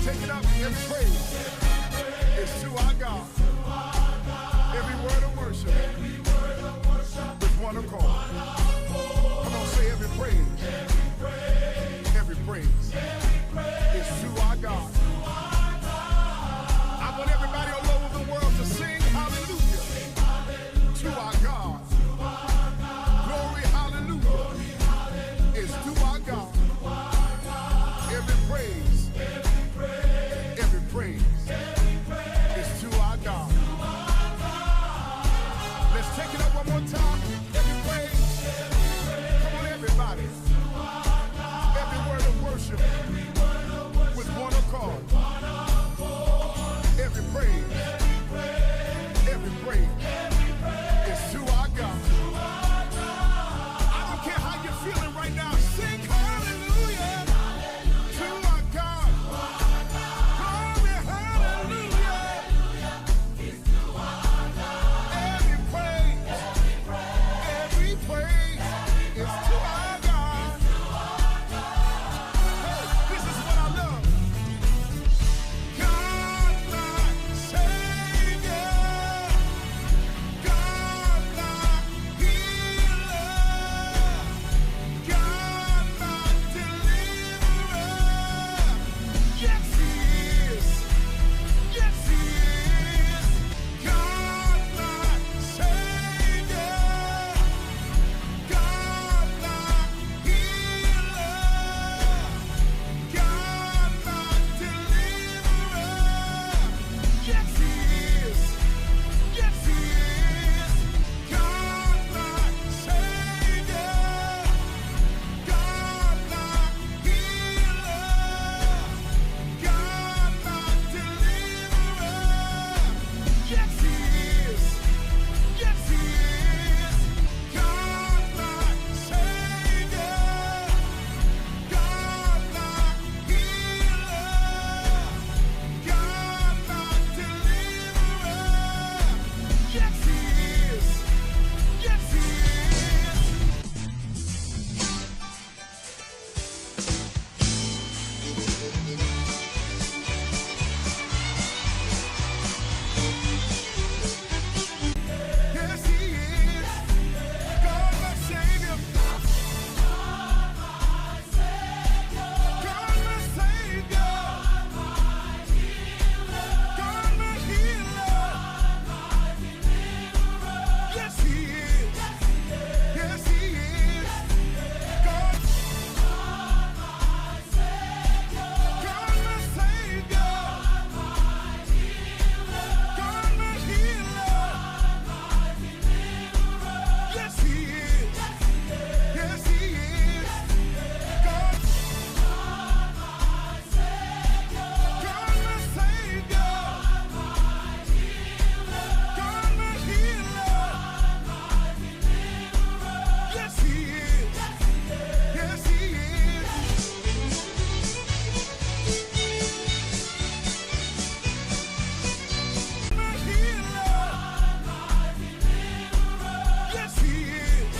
take it up, every praise is to our God. Every word of worship with one accord. Come on, say every praise is to our God. I want everybody all over the world to sing hallelujah to our God. Glory, hallelujah is to our God. Every praise is to our God. Let's take it up one more time. Every praise. Come on, everybody. Every word of worship with one accord. Every praise is to our God. I don't care how you're feeling right now. Sing hallelujah to our God. Glory, hallelujah. Every praise is to our God. Hey, this is what I love. God, my Savior. God, my healer. God, my deliverer. Yes, He is. Yes, He is. God, my Savior. God, my healer. God, my deliverer. Yes, He is. Yes, He is. God, my Savior. God, my healer. God, my deliverer. Yes, He is. Yes, He is. God, my Savior. God, my healer. God, my deliverer. Yes, He is. Yes, He is. Yes, He is. God, my Savior. God, my Savior. God, my healer. Yes, He is. Yes, He is. God, my Savior. God, my healer. Yes, He is. Yes, He is. God, God, my Savior. God, my healer. Yes, He is. Yes, He is. My healer. Yes, He is.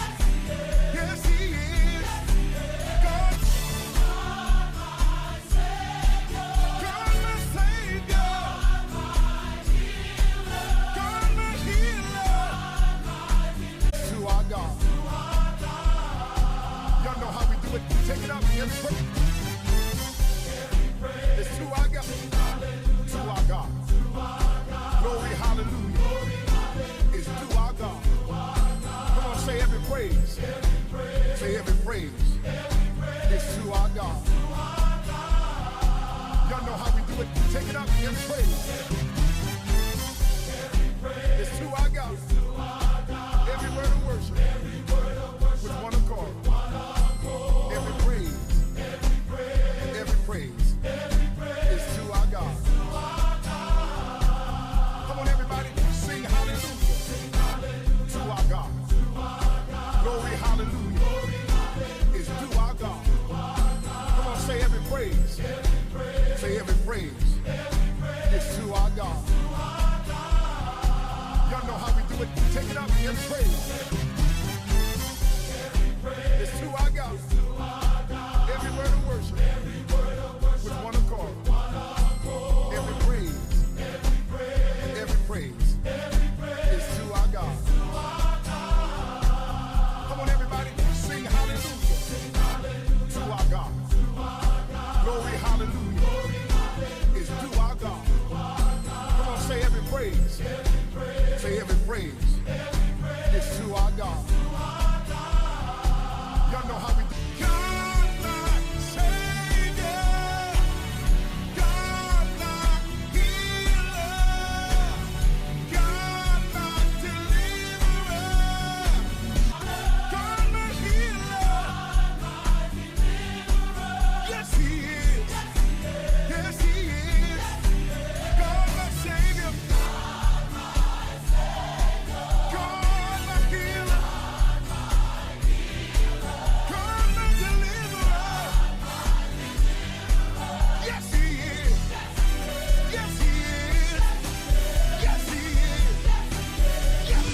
Yes, He is. God, God, my Savior. God, my healer. To our God. Y'all know how we do it. Take it up. Every praise. It's to our God. To our God. Glory, hallelujah. It's to our God. Come on, say every praise. Say every praise. It's to our God. Y'all know how we do it. Take it up. Every praise. It's to our God. Every word of worship with one accord. Every praise is to our God. Come on, everybody, sing hallelujah to our God. Glory, hallelujah is to our God. Come on, say every praise. Say every praise is to our God. Y'all know how we do it. Take it up. Every praise is to our God. Every word of worship with one accord. praise, say every praise is to our God. Y'all know how we do. God, my Savior, God, my healer, God, my deliverer, God, my healer. Yes, He is. Yes, He is. God, my Savior, God, my healer, God, my deliverer. Yes, He is. Yes, He is. Yes, He is. Yes.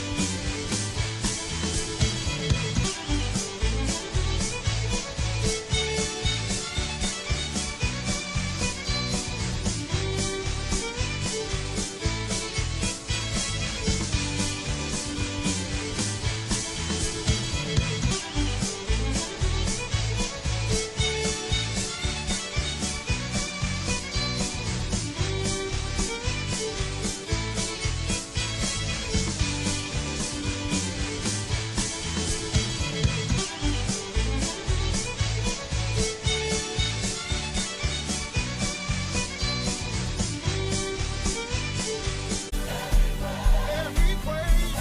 Every praise,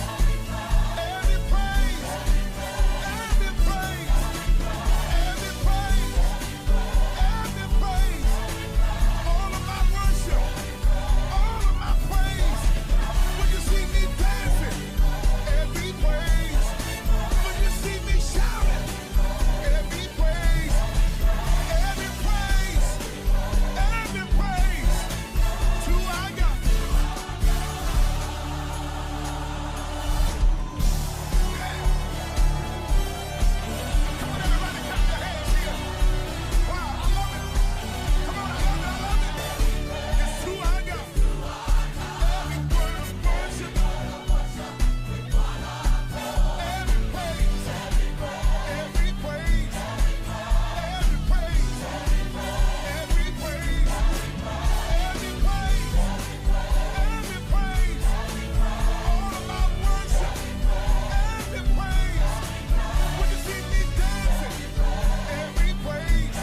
every praise, every praise, every praise, every praise, all of my worship, all of my praise. When you see me dancing, every praise. When you see me shouting, every praise, every praise, every praise to our God. Come on, everybody, clap your hands here. Wow, I love it. Come on, I love it, I love it. It's who I got. Every word of worship, every praise, every praise, every praise, every praise, every praise, every praise, all of my worship, every praise. When you see me dancing, every praise,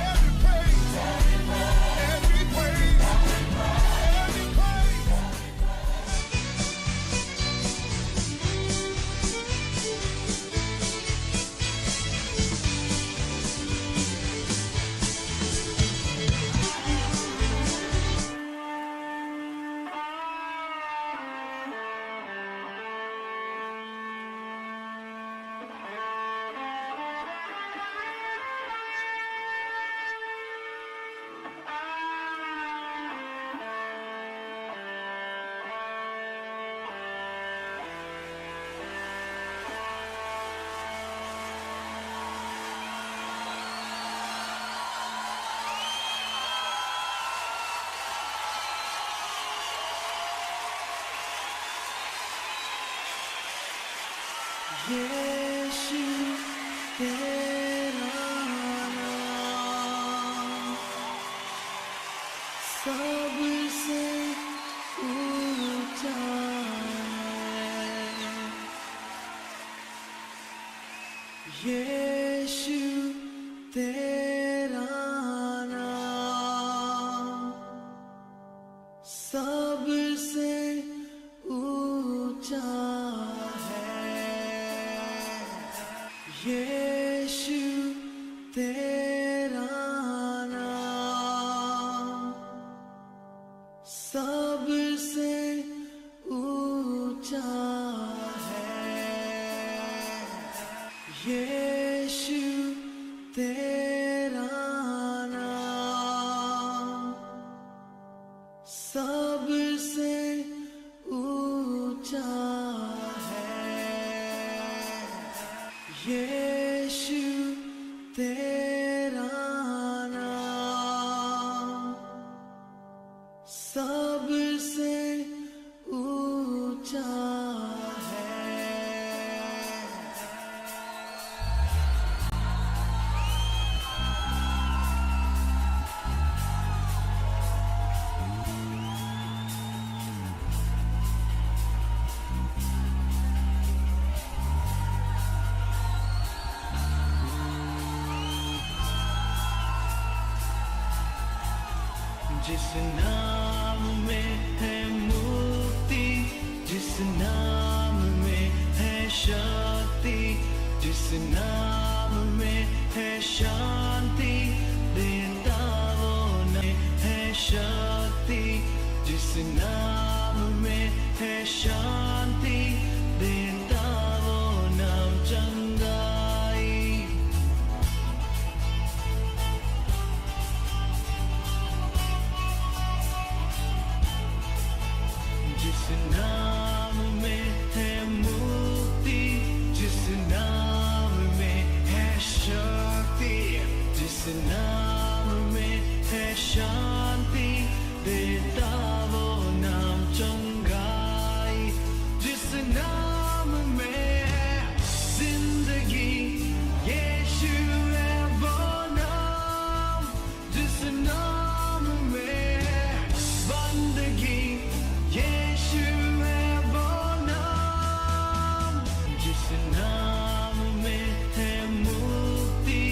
every praise, every praise, every praise. यीशु तेरा नाम सबसे ऊंचा है। यीशु तेरा नाम सबसे ऊंचा यीशु तेरा नाम सबसे ऊंचा है। यीशु तेरा नाम सबसे ऊंचा यीशु तेरा नाम सबसे ऊंचा जिस नाम में है मुक्ति, जिस नाम में है शक्ति, जिस नाम में है शांति, देता वो नाम है शक्ति, जिस नाम में है शांति, देता वो नाम चंगाई। जिस नाम में है मुक्ति, जिस नाम में है शक्ति, जिस नाम में है शांति, देता वो नाम चंगाई। जिस नाम में है जिंदगी, यीशु है वो नाम। जिस नाम में है बंदगी, यीशु है वो नाम। जिस नाम में है मुक्ति,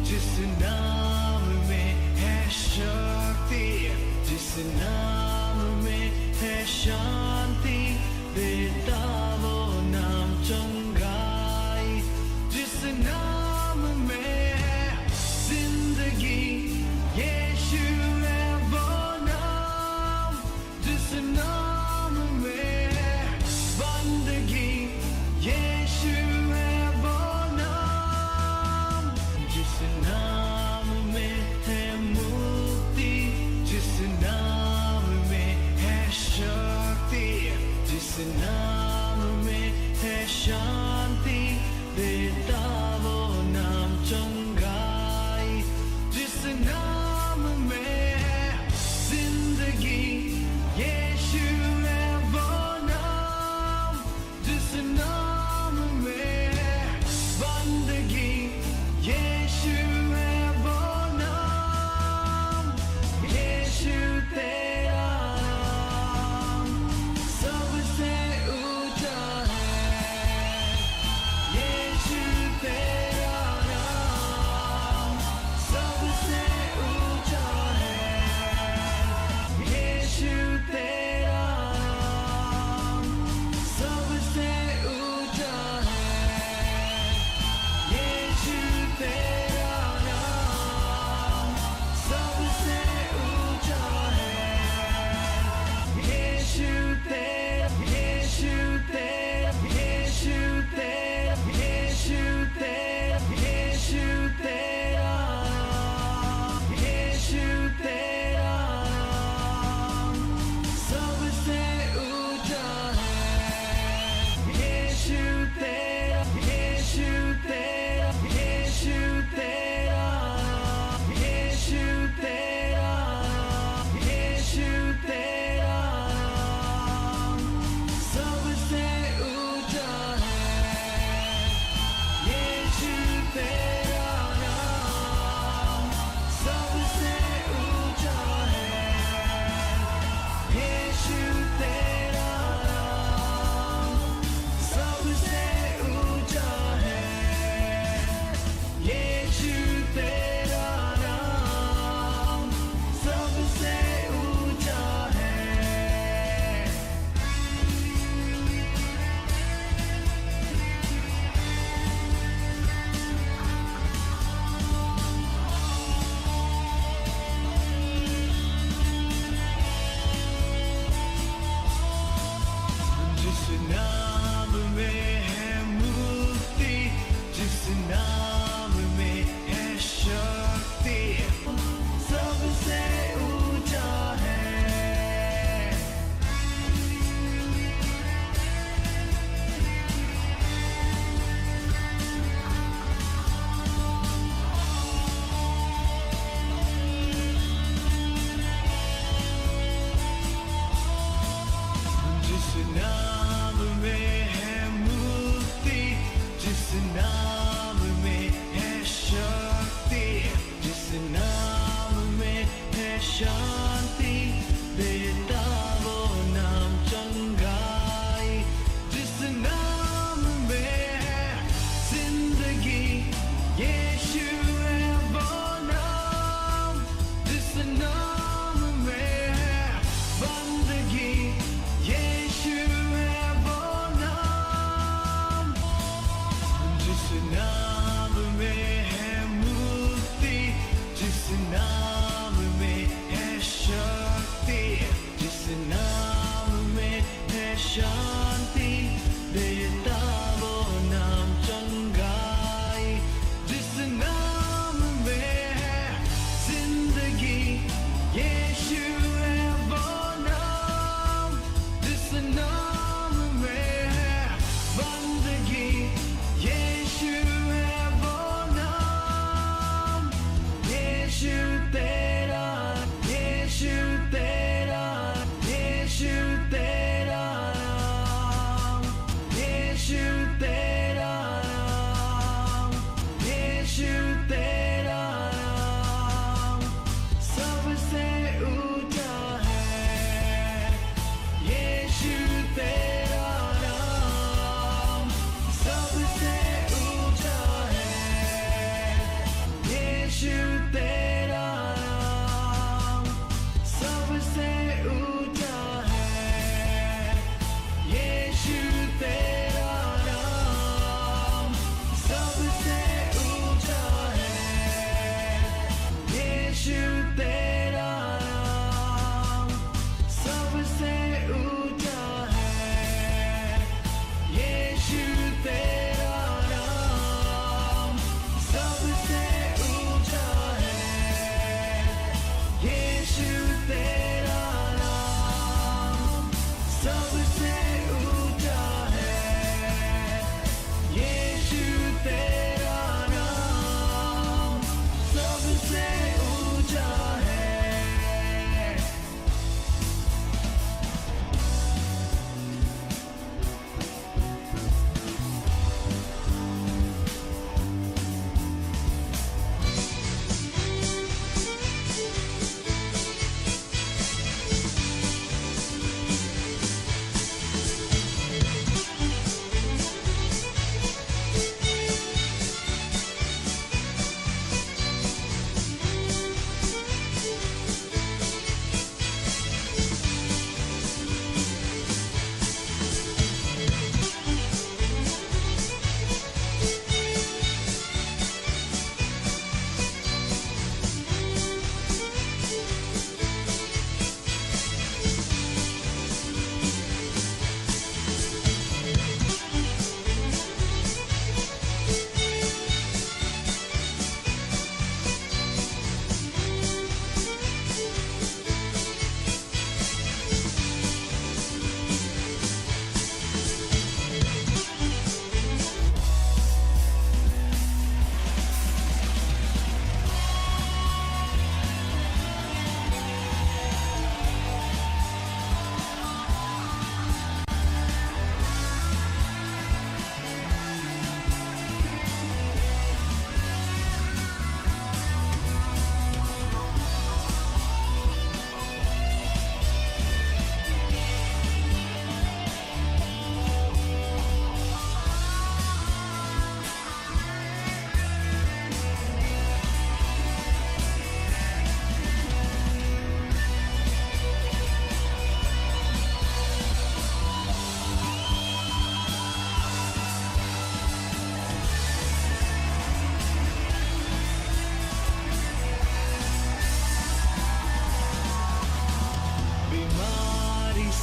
जिस नाम में है शक्ति, जिस नाम में है शांति, देता वो नाम चंगाई। जिस नाम में है जिंदगी, यीशु है वो नाम। जिस नाम में है बंदगी, यीशु है वो नाम। जिस नाम में है मुक्ति, जिस नाम में है शक्ति, जिस नाम में है शांति, देता वो नाम चंगाई। जिस नाम में है जिंदगी, यीशु है वो नाम। जिस नाम में है बंदगी, यीशु है वो नाम। यीशु तेरा नाम सबसे ऊंचा है। यीशु तेरा नाम सबसे ऊंचा है। यीशु तेरा नाम सबसे ऊंचा है। यीशु तेरा नाम सबसे ऊंचा है। यीशु तेरा, यीशु तेरा, यीशु तेरा, यीशु तेरा, यीशु तेरा नाम, यीशु तेरा नाम सबसे ऊंचा है। यीशु तेरा, यीशु तेरा, यीशु तेरा नाम, यीशु तेरा नाम, यीशु तेरा नाम सबसे ऊंचा है। यीशु तेरा नाम सबसे ऊंचा है। यीशु तेरा नाम सबसे ऊंचा है। यीशु तेरा नाम सबसे ऊंचा है। जिस नाम में है मुक्ति, जिस नाम में है शक्ति, सबसे ऊंचा है। जिस नाम में है मुक्ति, जिस नाम में है शक्ति, जिस नाम में है शांति, देता वो नाम चंगाई। जिस नाम में है जिंदगी, यीशु है वो नाम। जिस नाम में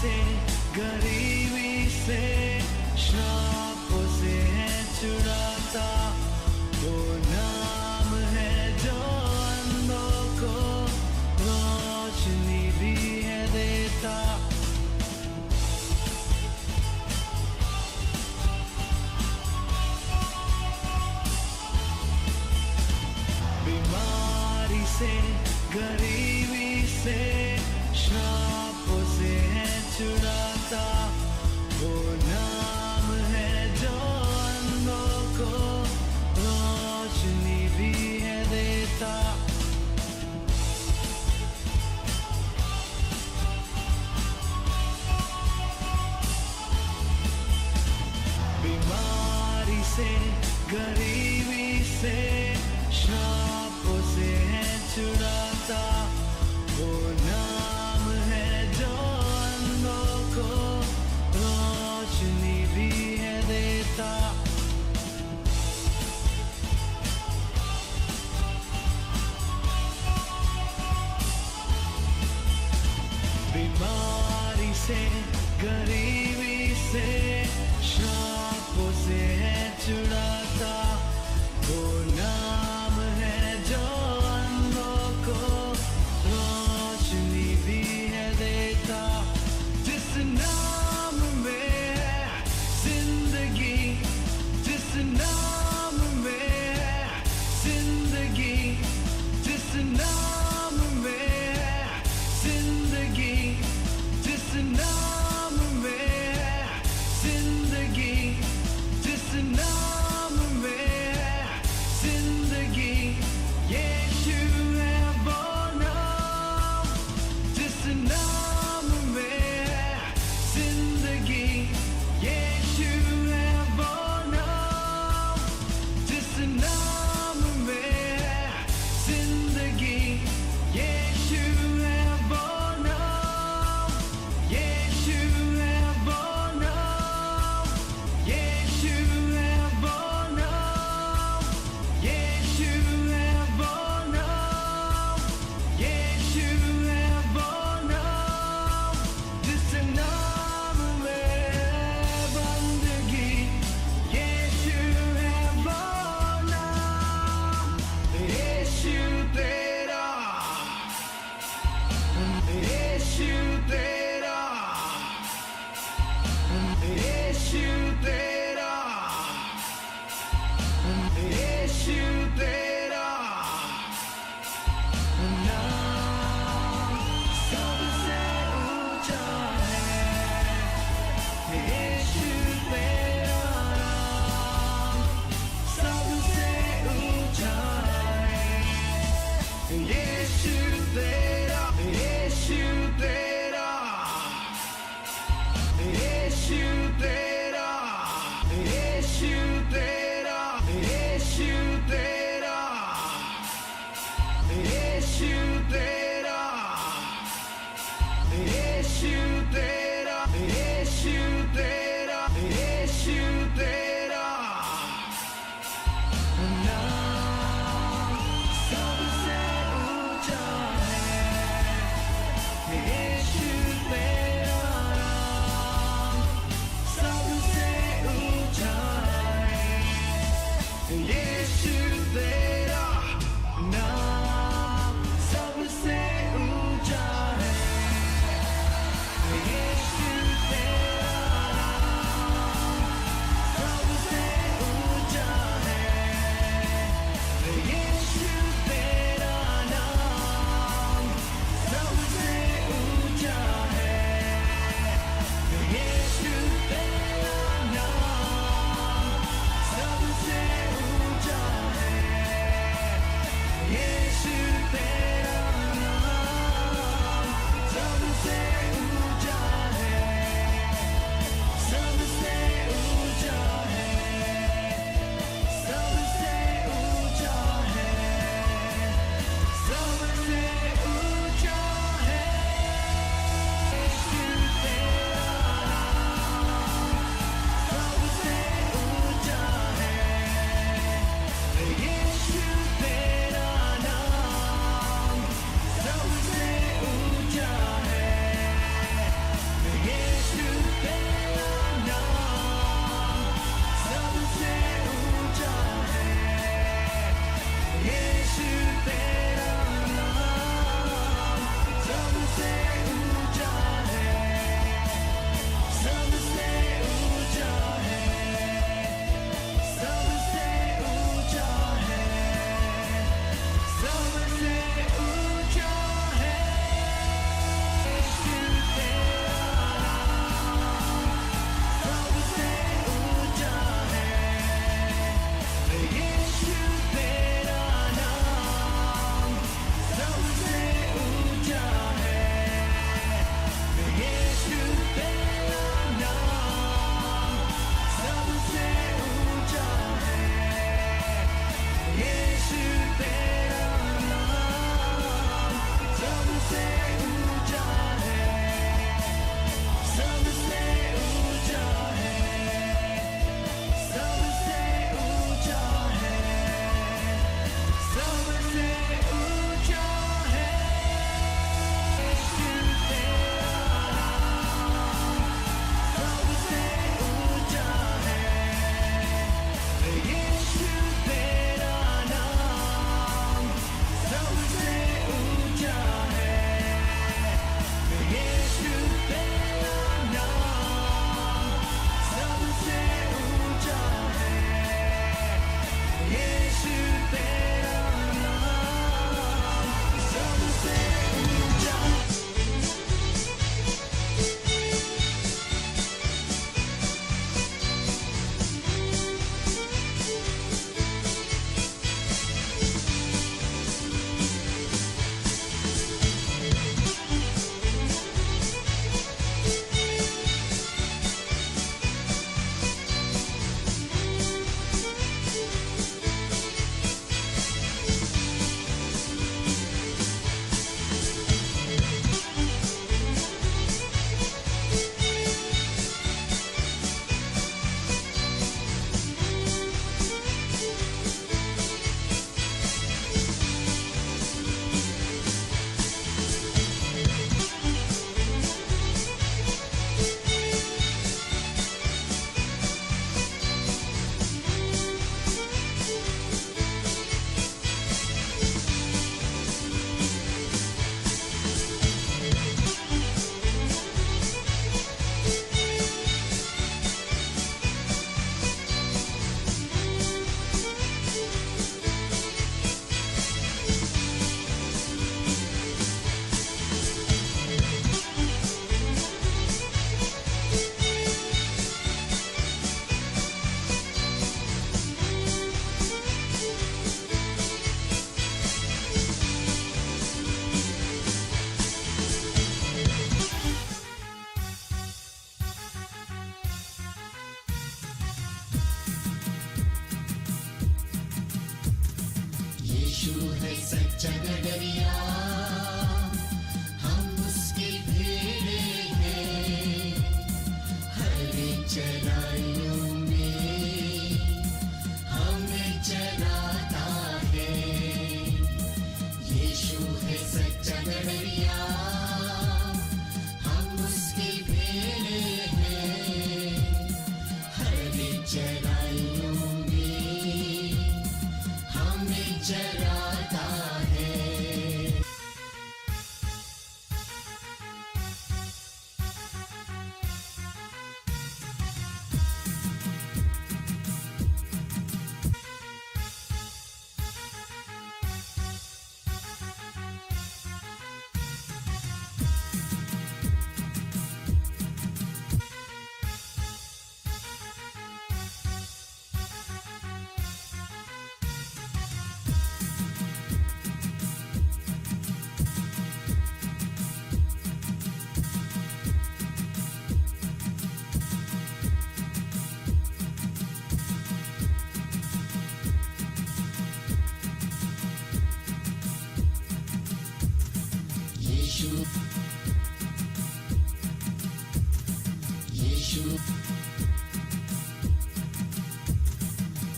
से गरीबी से श्रापों से है छुड़ाता, वो नाम है जो अंधों को रोशनी भी है देता। बीमारी से गरीबी से श्रापों से है छुड़ाता, वो नाम है जो अंधों को रोशनी भी है देता। बीमारी से गरीबी से श्रापों से है छुड़ाता, वो नाम है जो अंधों को रोशनी भी है देता। बीमारी से गरीबी से श्रापों से है छुड़ाता, वो नाम है जो अंधों को रोशनी भी है देता। जिस नाम में है जिंदगी, जिस नाम में है जिंदगी, जिस नाम में है जिंदगी, जिस नाम में है जिंदगी, जिस नाम में है जिंदगी, यीशु है वो नाम। जिस नाम में है जिंदगी, यीशु है वो नाम। जिस नाम में है जिंदगी, यीशु है वो नाम। यीशु है वो नाम। यीशु है वो नाम। यीशु है वो नाम। यीशु है वो नाम। जिस नाम में है बंदगी, यीशु है वो नाम। यीशु तेरा, यीशु तेरा, यीशु तेरा, यीशु तेरा नाम सबसे ऊंचा है। यीशु तेरा नाम सबसे ऊंचा है। यीशु तेरा, यीशु तेरा, यीशु तेरा, यीशु तेरा, यीशु तेरा, यीशु तेरा, यीशु तेरा, यीशु तेरा, यीशु तेरा नाम सबसे ऊंचा है। यीशु तेरा नाम सबसे ऊंचा है। यीशु तेरा नाम सबसे ऊंचा है।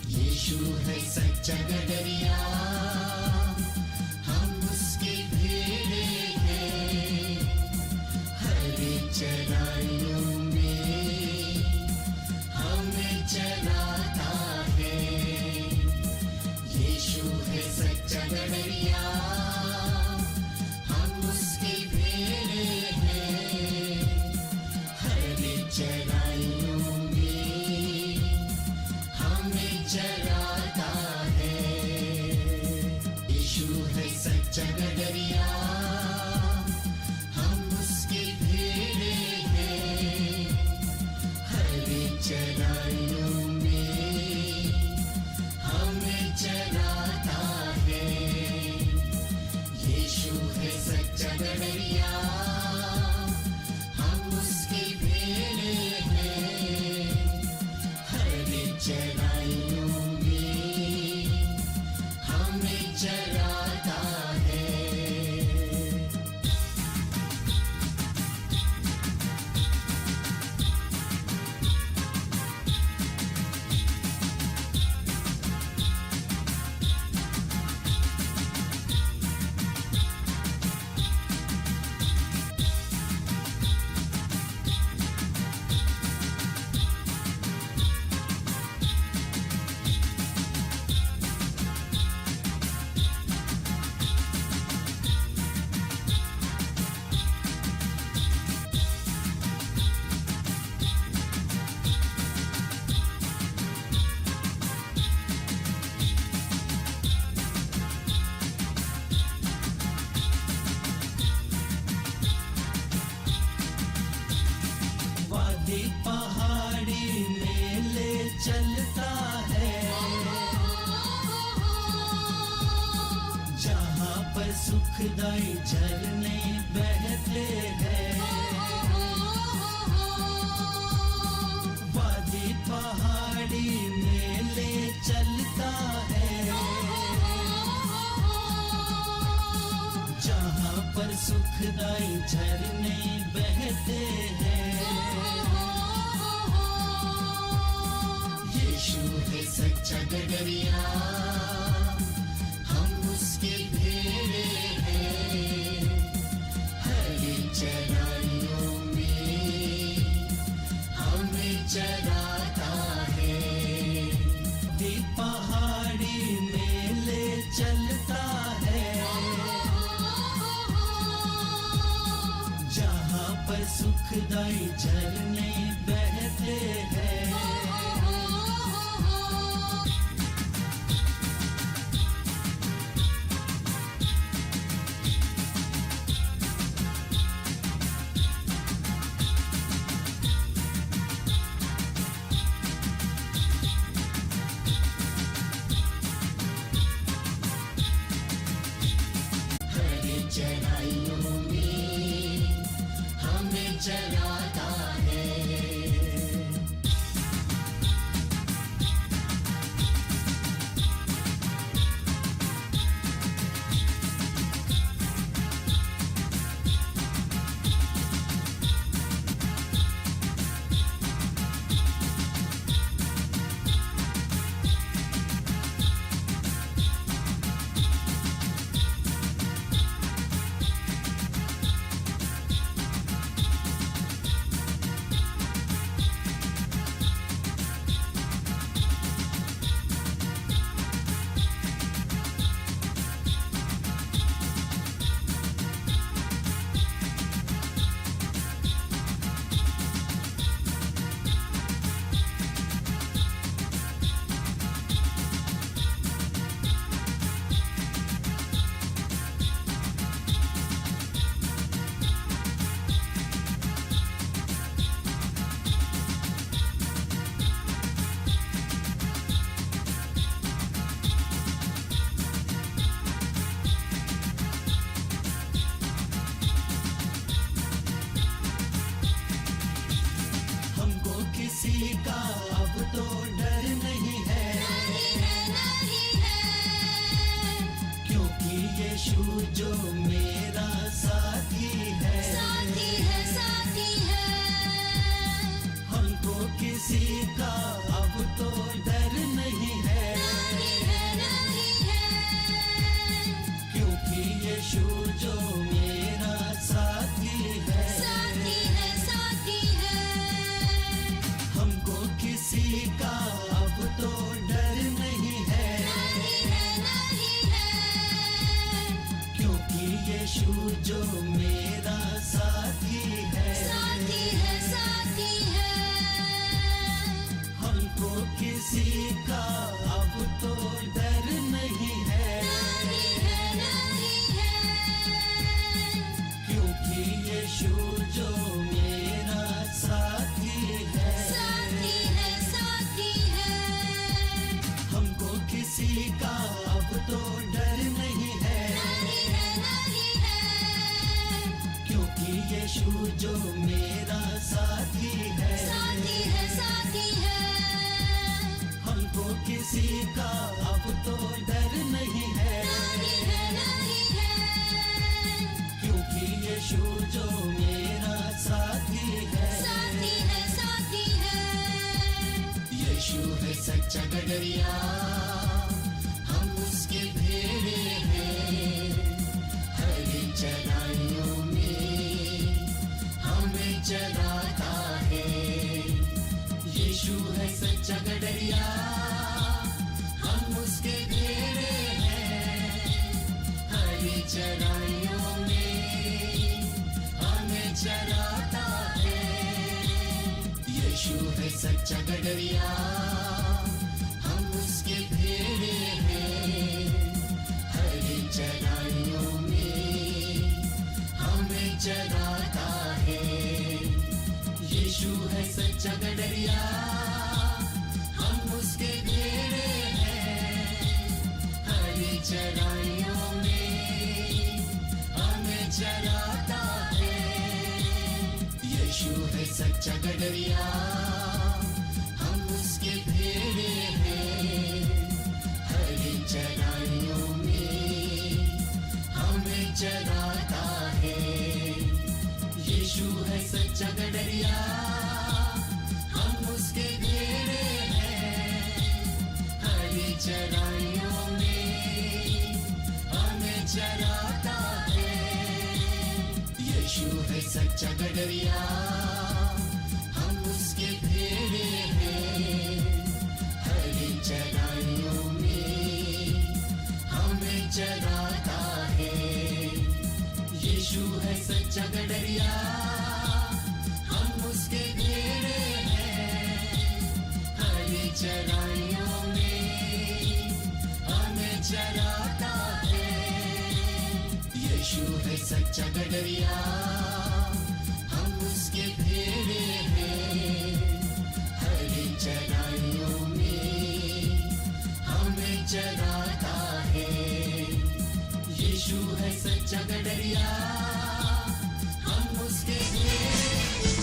यीशु है सच्चा गडरिया, हम उसकी भेड़े हैं। हरी चराइयों में हमें चराता है। यीशु है सच्चा गडरिया, हम उसकी भेड़े हैं। हरी चराइयों में हमें चराता है। यीशु है सच्चा गडरिया, हम उसकी भेड़े हैं। हरी चराइयों में हमें चराता है। यीशु है सच्चा गडरिया, हम उसकी भेड़े हैं। हरी चराइयों में हमें चराता है। वादी पहाड़ी में ले चलता है, जहाँ पर सुखदाई झरने बहते हैं। वादी पहाड़ी में ले चलता है, जहाँ पर सुखदाई झरने बहते हैं। यीशु है सच्चा गडरिया, हम उसकी भेड़े हैं। हरी चराइयों में हमें चराता है। दी पहाड़ी में ले चलता है, जहाँ पर सुखदाई झरने बहते हैं। हरी चराइयों में हमें चराता है। यीशु जो मेरा साथी है, साथी है, साथी है। हमको किसी का अब तो डर नहीं है, नहीं है, नहीं है। क्योंकि यीशु जो मेरा साथी है, साथी है, साथी है। हमको किसी का अब तो डर नहीं है, नहीं है, नहीं है। क्योंकि यीशु जो मेरा साथी है, साथी है, साथी है। यीशु है सच्चा गडरिया, हम उसके भेड़े हैं। हरी चराइयों में हमें चराता है। यीशु है सच्चा गडरिया, हम उसके भेड़े हैं। हरी चराइयों में हमें चराता है। यीशु है सच्चा गडरिया, हम उसके भेड़े हैं। हरी चराइयों में हमें चराता है। यीशु है सच्चा गडरिया, हम उसके भेड़े हैं। हरी चराइयों में हमें चराता है। यीशु है सच्चा गडरिया, हम उसके भेड़े हैं। हरी चराइयों में हमें चराता है। यीशु है सच्चा गडरिया, हम उसके भेड़े हैं। हरी चराइयों में हमें चराता है। यीशु है सच्चा गडरिया, हम उसके भेड़े हैं। हरी चराइयों में हमें चराता है। यीशु है सच्चा गडरिया, हम उसके भेड़े हैं। हरी चराइयों में हमें चराता है। यीशु है सच्चा गडरिया, हम उसके भेड़े हैं। हरी चराइयों में हमें चराता है। यीशु है सच्चा गडरिया, हम उसके भेड़े।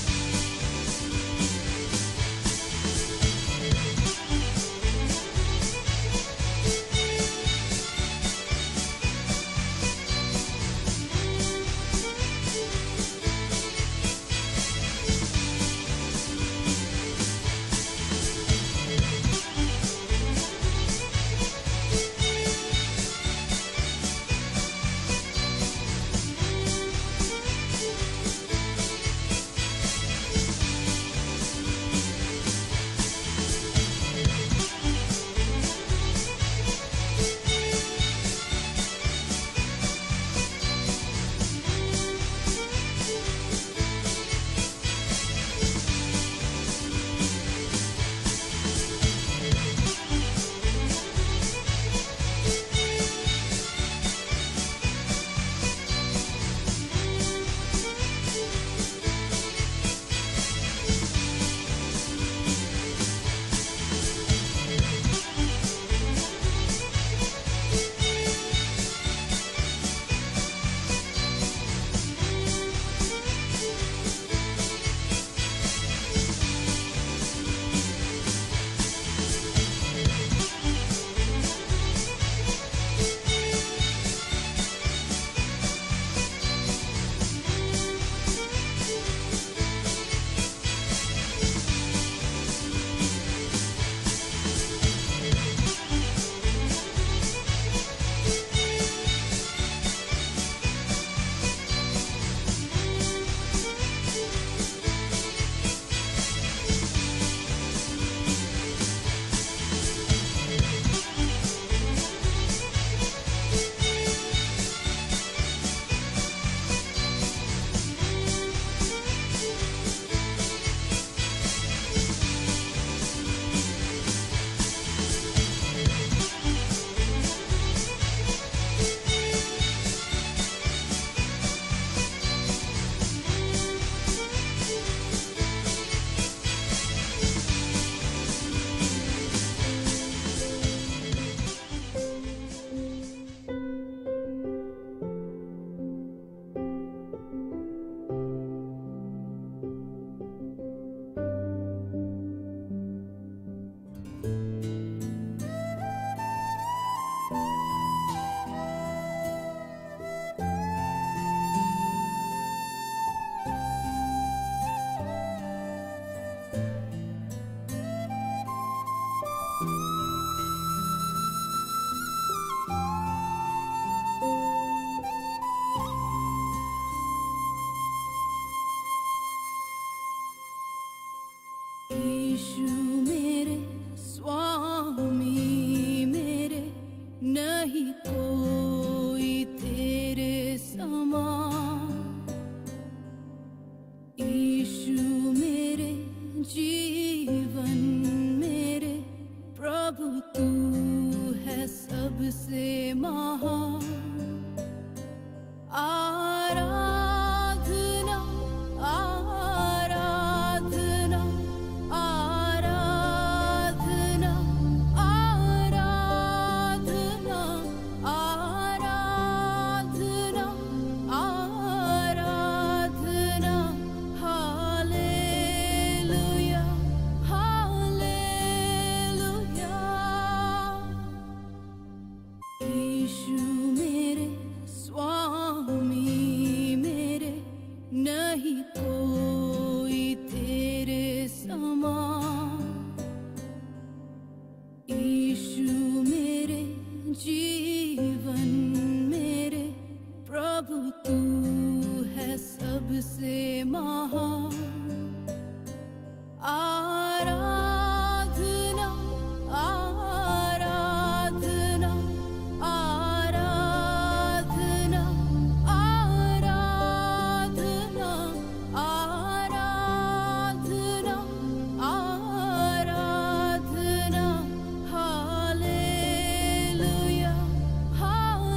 यीशु मेरे स्वामी मेरे, नहीं कोई तेरे समान। यीशु मेरे जीवन मेरे प्रभु, तू है सबसे महान। आराधना आराधना आराधना आराधना आराधना आराधना, हालेलुया हालेलुया। यीशु मेरे स्वामी मेरे, नहीं कोई तेरे समान। यीशु मेरे जीवन मेरे प्रभु, तू है सबसे महान। आराधना आराधना आराधना आराधना आराधना आराधना, हालेलुया हालेलुया।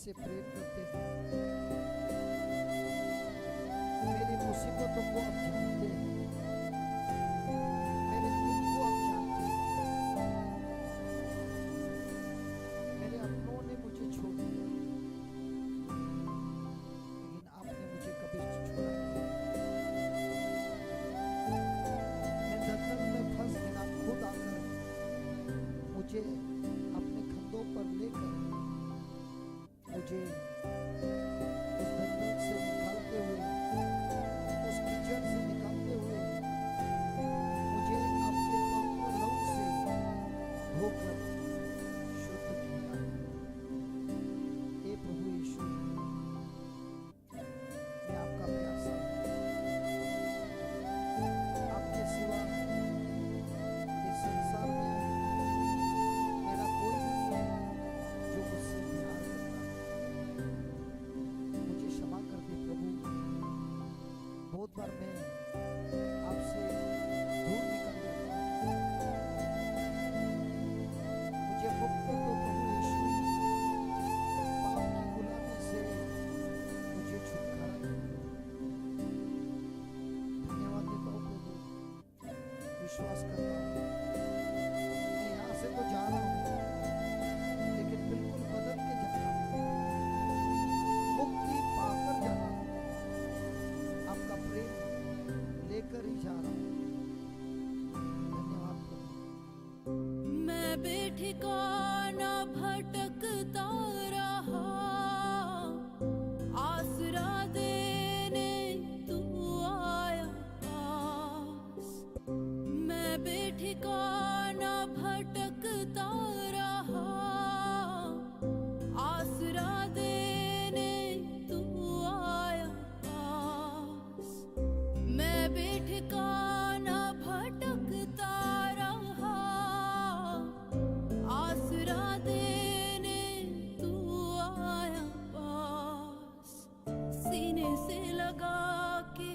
से प्रेम करते हैं। मेरी मुसीबतों को आप जानते हैं, मेरे दुख को आप जानते हैं। मेरे अपनों ने मुझे छोड़ दिया, लेकिन आपने मुझे कभी छोड़ा नहीं। मैं दलदल में फंस गया, खुद आकर मुझे अपने कंधों पर लेकर मुझे उस दलदल से निकालते हुए, उस कीचड़ से निकालते हुए मुझे आपके पवित्र लहू से धोकर शुद्ध किया। हे प्रभु यीशु, मैं आपका प्यासा हूं। आपके सिवा इस संसार में मेरा कोई भी नहीं है जो मुझसे प्यार करता है। मुझे क्षमा कर दे प्रभु। बहुत बार मैं आपसे दूर निकल जाता हूं। मुझे मुक्त कर दो प्रभु यीशु। पाप की गुलामी से मुझे छुटकारा दो। धन्यवाद देता हूं प्रभु। विश्वास करता हूं मैं यहाँ से तो जा रहा हूँ, लेकिन बिल्कुल बदल के जा रहा हूँ, मुक्ति पाकर जा रहा हूँ, आपका प्रेम लेकर ही जा रहा हूँ। धन्यवाद प्रभु। मैं बेठिकाना भटकता रहा, आसरा देने तू आया पास। मैं बेठिकाना भटकता रहा, आसरा देने तू आया पास। मैं बेठिकाना भटकता रहा, आसरा देने तू आया पास। सीने से लगा के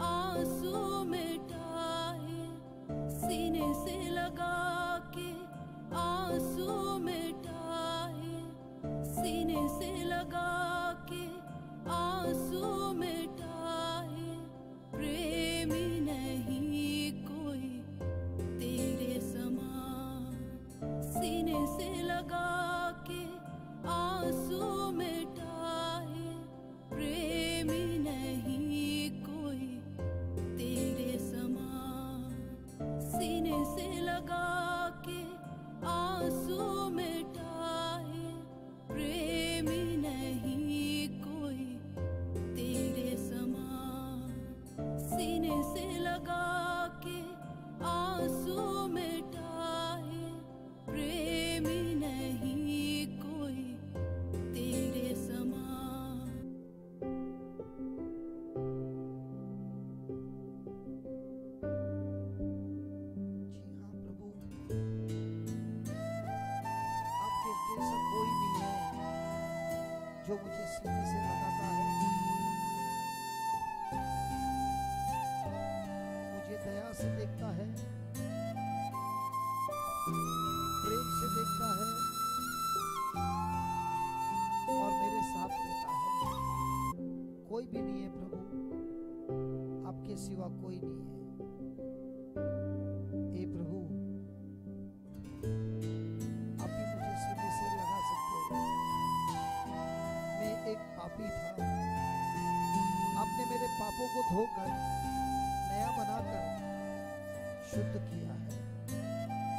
आंसू मिटाए, सीने से लगा के आंसू मिटाए, सीने से लगा के आंसू मिटाए। प्रेमी नहीं कोई तेरे समान, सीने से लगा के आंसू मिटाए। प्रेमी नहीं कोई तेरे समान, सीने से लगा के आंसू मिटाए। प्रेमी नहीं कोई तेरे समान, सीने से लगा के आंसू मिटाए। प्रेमी नहीं कोई तेरे समान। जी हाँ प्रभु, आपके जैसा कोई नहीं है जो मुझे सीने से लगाता है, मुझे दया से देखता है, प्रेम से देखता है और मेरे साथ रहता है। कोई भी नहीं है प्रभु, आपके सिवा कोई नहीं है। हे प्रभु, आप ही मुझे सीने से लगा सकते हो। मैं एक पापी था, आपने मेरे पापों को धोकर नया बनाकर शुद्ध किया है,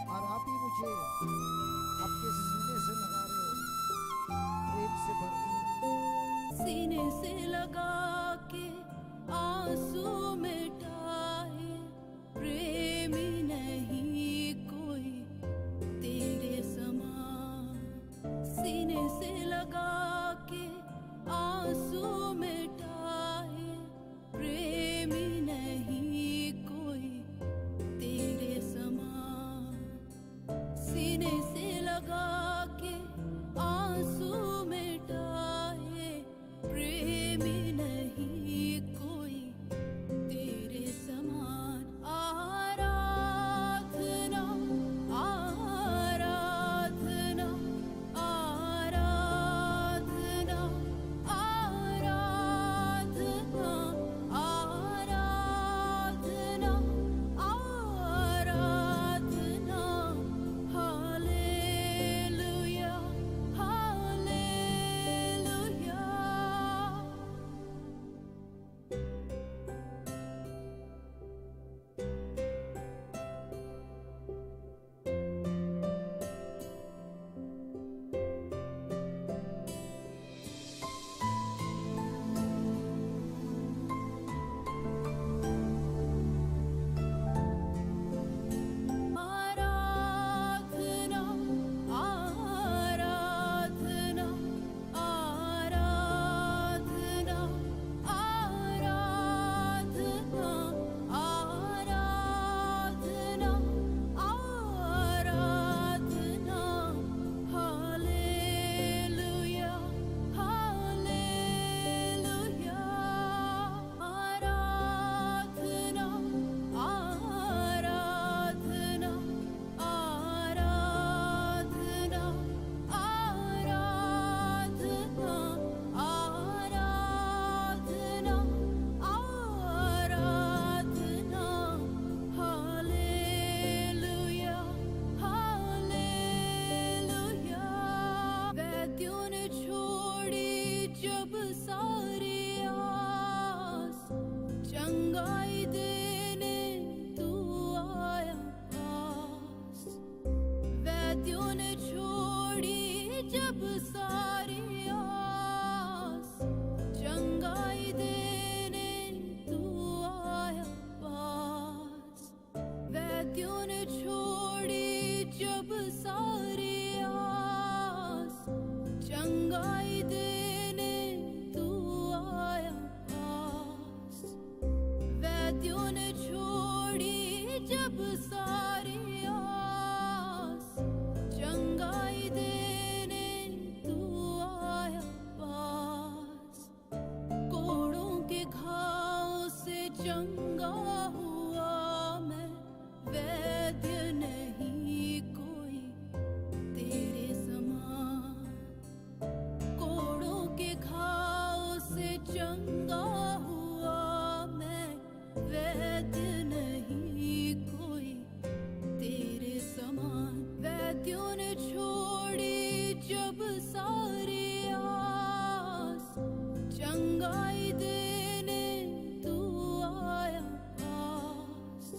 और आप ही मुझे आपके सीने से लगा रहे हो, प्रेम से भर रहे हो। सीने से लगा के आंसू मिटाए। प्रेमी नहीं कोई तेरे समान, सीने से लगा के आंसू मिटाए। प्रेमी नहीं कोई तेरे समान, सीने से लगा के आंसू मिटाए। प्रेमी नहीं कोई तेरे समान। आराधना आराधना आराधना वैद्यों ने छोड़ी जब सारी आस, चंगाई देने तू आया पास। वैद्यों ने छोड़ी जब सारी आस, चंगाई देने तू आया पास। वैद्यों ने छोड़ी जब सारी आस, चंगाई देने तू आया पास। कोड़ों के घाव से चंगा हुआ मैं, वैद्य नहीं कोई तेरे समान। कोड़ों के घाव से चंगा हुआ मैं, वैद्य नहीं कोई तेरे समान। वैद्यों ने छोड़ी जब सारी आस, चंगाई देने तू आया पास।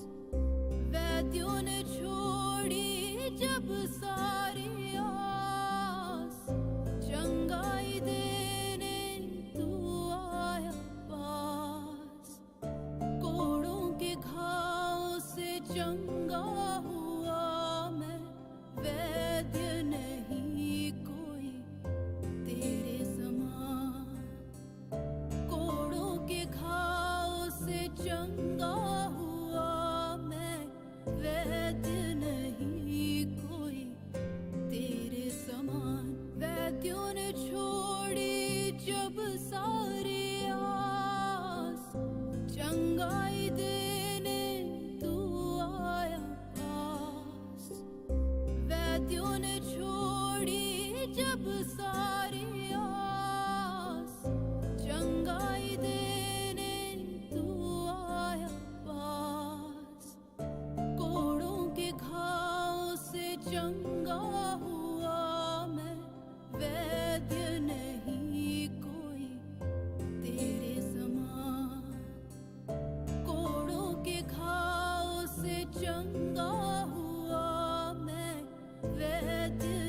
वैद्यों ने छोड़ी जब सारी आस, चंगाई देने तू आया पास। कोड़ों के घाव से चंगा हुआ मैं, वैद्य नहीं कोई तेरे समान। कोड़ों के घाव से चंगा हुआ मैं, वैद्य नहीं कोई तेरे समान। वैद्यों ने छोड़ी जब सारी आस, चंगाई देने तू आया पास। वैद्यों ने छोड़ी जब सारी आस, चंगाई देने तू आया पास। कोड़ों के घाव से चंगा हुआ मैं, वैद्य नहीं कोई तेरे समान। कोड़ों के घाव से चंगा हुआ मैं, वैद्य